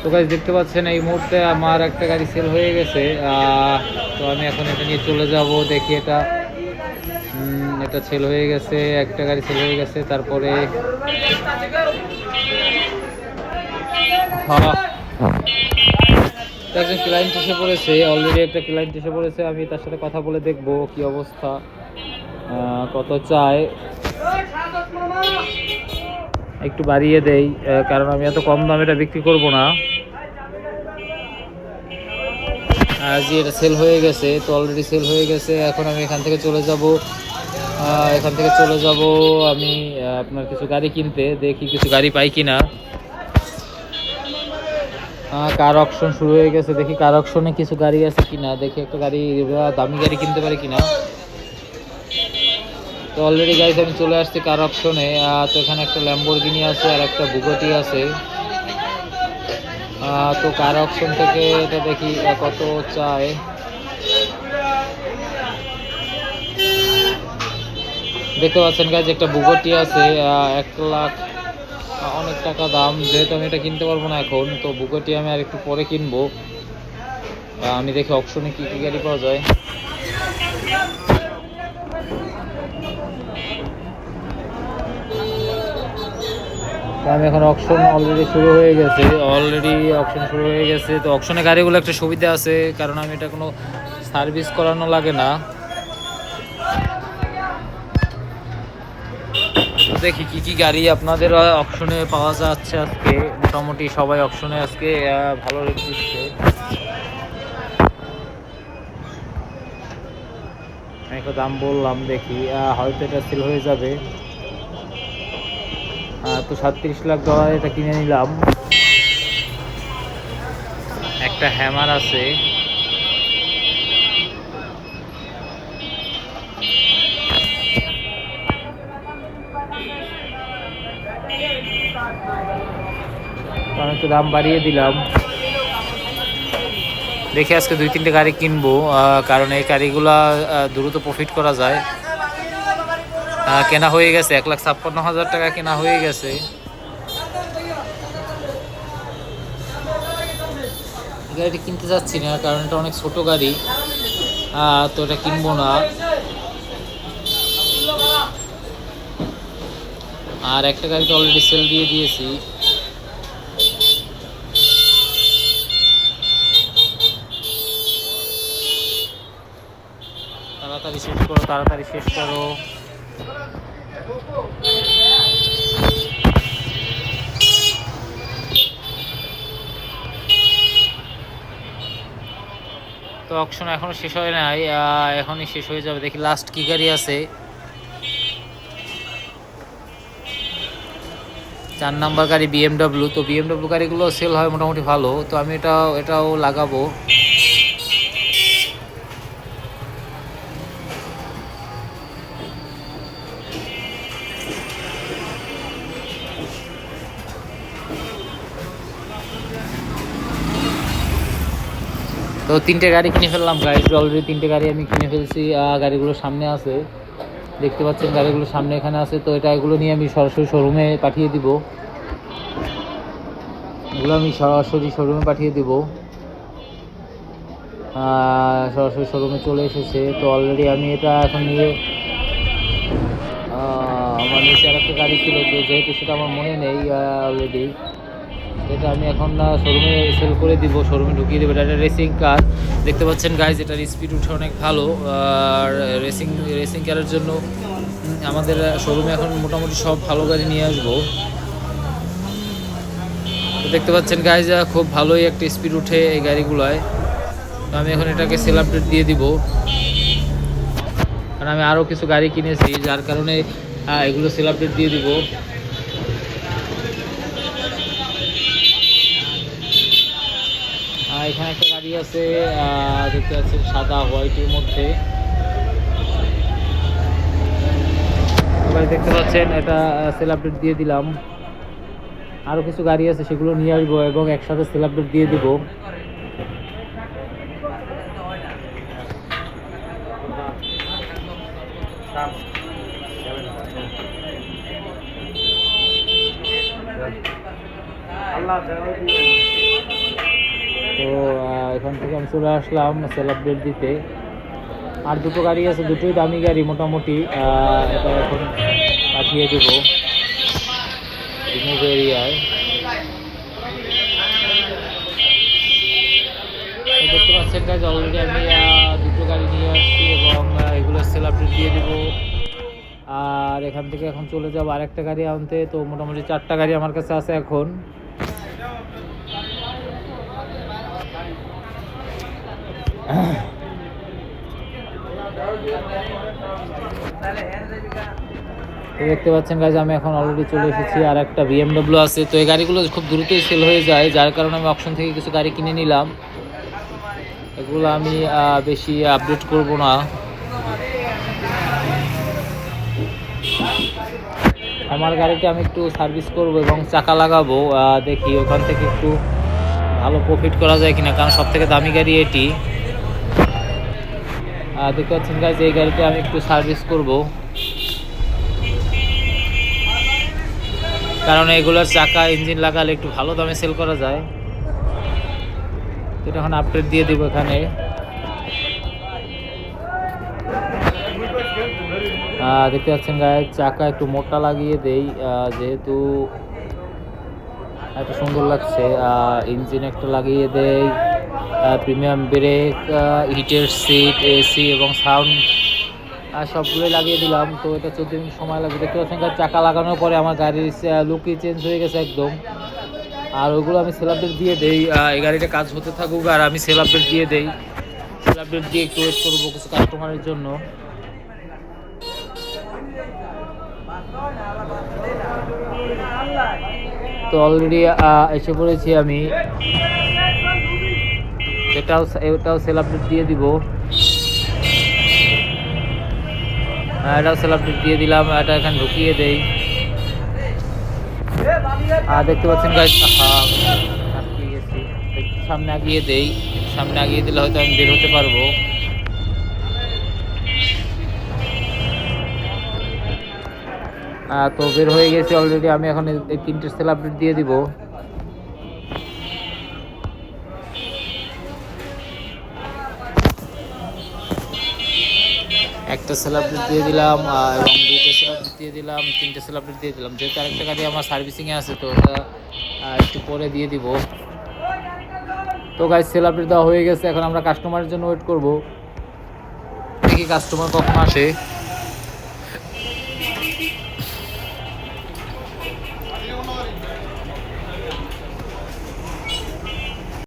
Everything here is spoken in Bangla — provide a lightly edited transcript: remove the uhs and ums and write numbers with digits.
তো গাইস দেখতে পাচ্ছেন এই মুহূর্তে আমার একটা গাড়ি সেল হয়ে গেছে। তো আমি এখন এটা নিয়ে চলে যাব। দেখি এটা এটা সেল হয়ে গেছে, একটা গাড়ি সেল হয়ে গেছে। তারপরে একজন ক্লায়েন্ট এসে পড়েছে, অলরেডি একটা ক্লায়েন্ট এসে পড়েছে। আমি তার সাথে কথা বলে দেখব কি অবস্থা, কত চায়। একটু বাড়িয়ে দেই, কারণ আমি এত কম দামে এটা বিক্রি করব না। যে এটা সেল হয়ে গেছে, তো অলরেডি সেল হয়ে গেছে। এখন আমি এখান থেকে চলে যাব, আমি আপনার কিছু গাড়ি কিনতে। দেখি কিছু গাড়ি পাই কিনা। কার অকশন শুরু হয়ে গেছে, দেখি কার অকশনে কিছু গাড়ি আছে কিনা। দেখি একটা গাড়ি, দামি গাড়ি কিনতে পারি কিনা। তো অলরেডি গাইস আমি চলে আসছি কার অকশনে। তো এখানে একটা ল্যাম্বরগিনি আছে আর একটা বুগাটি আছে। তো কার অকশন থেকে এটা দেখি কত চায়। দেখতে পাচ্ছেন গাইস একটা বুগাটি আছে, 1 লাখ, অনেক টাকা দাম। যেহেতু আমি এটা কিনতে পারবো না এখন, তো বুগাটি আমি আর একটু পরে কিনবো। আমি দেখি অকশনে কি কি গাড়ি পাওয়া যায়। আমি এখন অকশন অলরেডি শুরু হয়ে গেছে। তো অকশনে গাড়িগুলো একটা সুবিধা আছে, কারণ আমি এটা কোনো সার্ভিস করানো লাগে না। দেখি কি কি গাড়ি আপনাদের অকশনে পাওয়া যাচ্ছে আজকে। মোটামুটি সবাই অকশনে আজকে ভালো রেট দিচ্ছে। আমি একটা দাম বললাম, দেখি হয়তো এটা সেল হয়ে যাবে। তো 37 লাখ ডলার এটা কিনে নিলাম। একটা হ্যামার আছে, আমি একটু দাম বাড়িয়ে দিলাম। দেখি আজকে 2-3টে গাড়ি কিনবো, কারণ এই গাড়িগুলা দ্রুত প্রফিট করা যায়। কেনা হয়ে গেছে, 1,56,000 টাকা কেনা হয়ে গেছে। গাড়িটা কিনতে যাচ্ছি না, কারণ এটা অনেক ছোট গাড়ি। তো এটা কিনবো না। আর একটা গাড়িতে অলরেডি সেল দিয়ে দিয়েছি। তাড়াতাড়ি শেষ করো। তো অকশন এখনো শেষ হয় নাই, এখনই শেষ হয়ে যাবে। দেখি লাস্ট কি গাড়ি আছে। 4 নাম্বার গাড়ি BMW। তো BMW গাড়িগুলো সেল হয় মোটামুটি ভালো, তো আমি এটাও লাগাবো। তো 3টে গাড়ি কিনে ফেললাম গাইজ, অলরেডি 3টে গাড়ি আমি কিনে ফেলছি। গাড়িগুলো সামনে আছে, দেখতে পাচ্ছেন গাড়িগুলো সামনে এখানে আছে। তো এগুলো নিয়ে আমি সরাসরি শোরুমে পাঠিয়ে দিব। সরাসরি শোরুমে চলে এসেছে। তো অলরেডি আমি এটা এখন নিয়ে, আমার নিচে আর একটা গাড়ি ছিল, তো যেহেতু সেটা আমার মনে নেই অলরেডি, এটা আমি এখন শোরুমে সেল করে দিব, শোরুমে ঢুকিয়ে দেবো। এটা একটা রেসিং কার, দেখতে পাচ্ছেন গাইজ, এটার স্পিড উঠে অনেক ভালো। আর রেসিং কারের জন্য আমাদের শোরুমে এখন মোটামুটি সব ভালো গাড়ি নিয়ে আসবো। তো দেখতে পাচ্ছেন গাইজ, খুব ভালোই একটা স্পিড উঠে এই গাড়িগুলোয়। তো আমি এখন এটাকে সেল আপডেট দিয়ে দিব, কারণ আমি আরও কিছু গাড়ি কিনেছি, যার কারণে এগুলো সেল আপডেট দিয়ে দিব। এখানে একটা গাড়ি আছে, দেখতে পাচ্ছেন সাদা হোয়াইটের মধ্যে। দেখতে পাচ্ছেন এটা সেল আপডেট দিয়ে দিলাম। আরও কিছু গাড়ি আছে, সেগুলো নিয়ে আসবো এবং একসাথে সেল আপডেট দিয়ে দিব। আল্লাহ তো এখান থেকে আমি চলে আসলাম সেল আপডেট দিতে। আর দুটো গাড়ি আছে, দুটোই দামি গাড়ি মোটামুটি। এটা এখন পাঠিয়ে দেব রিমুভ এরিয়ায়। দেখতে পাচ্ছেন গাইজ অলরেডি আমি দুটো গাড়ি নিয়ে আসছি এবং এগুলো সেল আপডেট দিয়ে দেবো। আর এখান থেকে এখন চলে যাবো আরেকটা গাড়ি আনতে। তো মোটামুটি 4টা গাড়ি আমার কাছে আছে এখন। তো দেখতে পাচ্ছেন গাইজ আমি এখন অলরেডি চলে এসেছি। আর একটা BMW আছে। তো এই গাড়িগুলো খুব দ্রুতই সেল হয়ে যায়, যার কারণে আমি অপশন থেকে কিছু গাড়ি কিনে নিলাম। এগুলো আমি বেশি আপডেট করব না। আমার গাড়িটা আমি একটু সার্ভিস করব এবং চাকা লাগাবো, দেখি ওখান থেকে একটু ভালো প্রফিট করা যায় কিনা, কারণ সব থেকে দামি গাড়ি এটি। দেখতে পাচ্ছেন গাইজ এই গাড়িটা আমি একটু সার্ভিস করব, কারণ এগুলোর চাকা ইঞ্জিন লাগালে একটু ভালো দামে সেল করা যায়। তো এটা এখন আপডেট দিয়ে দেবো এখানে। দেখতে পাচ্ছেন গাইজ চাকা একটু মোটা লাগিয়ে দেই, যেহেতু একটা সুন্দর লাগছে। ইঞ্জিন একটা লাগিয়ে দেই, প্রিমিয়াম ব্রেক, হিটের সিট, এসি এবং সাউন্ড সবগুলোই লাগিয়ে দিলাম। তো এটা 14 মিনিট সময় লাগবে। দেখতে পাচ্ছেন চাকা লাগানোর পরে আমার গাড়ির লুকই চেঞ্জ হয়ে গেছে একদম। আর ওইগুলো আমি সেল আপডেট দিয়ে দেই। এই গাড়িটা কাজ হতে থাকুক আর আমি সেল আপডেট দিয়ে দেই। সেল আপডেট দিয়ে একটু ওয়েট করবো কিছু কাস্টমারের জন্য। তো অলরেডি এসে পড়েছি আমি। এটাও সেল আপডেট দিয়ে দিব। এটাও সেল আপডেট দিয়ে দিলাম। এটা এখানে ঢুকিয়ে দেই। দেখতে পাচ্ছেন গাইজ আটকে গেছি, সামনে আগিয়ে দেই। সামনে আগিয়ে দিলে হয়তো আমি বের হতে পারবো। তো বের হয়ে গেছি অলরেডি। আমি এখন এই 3টে সেল আপডেট দিয়ে দিব। একটা সেল আপডেট দিয়ে দিলাম এবং 2টে সেল আপডেট দিয়ে দিলাম, 3টে সেল আপডেট দিয়ে দিলাম। যেহেতু আরেকটা গাড়ি আমার সার্ভিসিংয়ে আছে, তো ওটা একটু পরে দিয়ে দিব। তো গাইজ সেল আপডেট দেওয়া হয়ে গেছে। এখন আমরা কাস্টমারের জন্য ওয়েট করব, দেখি কাস্টমার কখন আসে।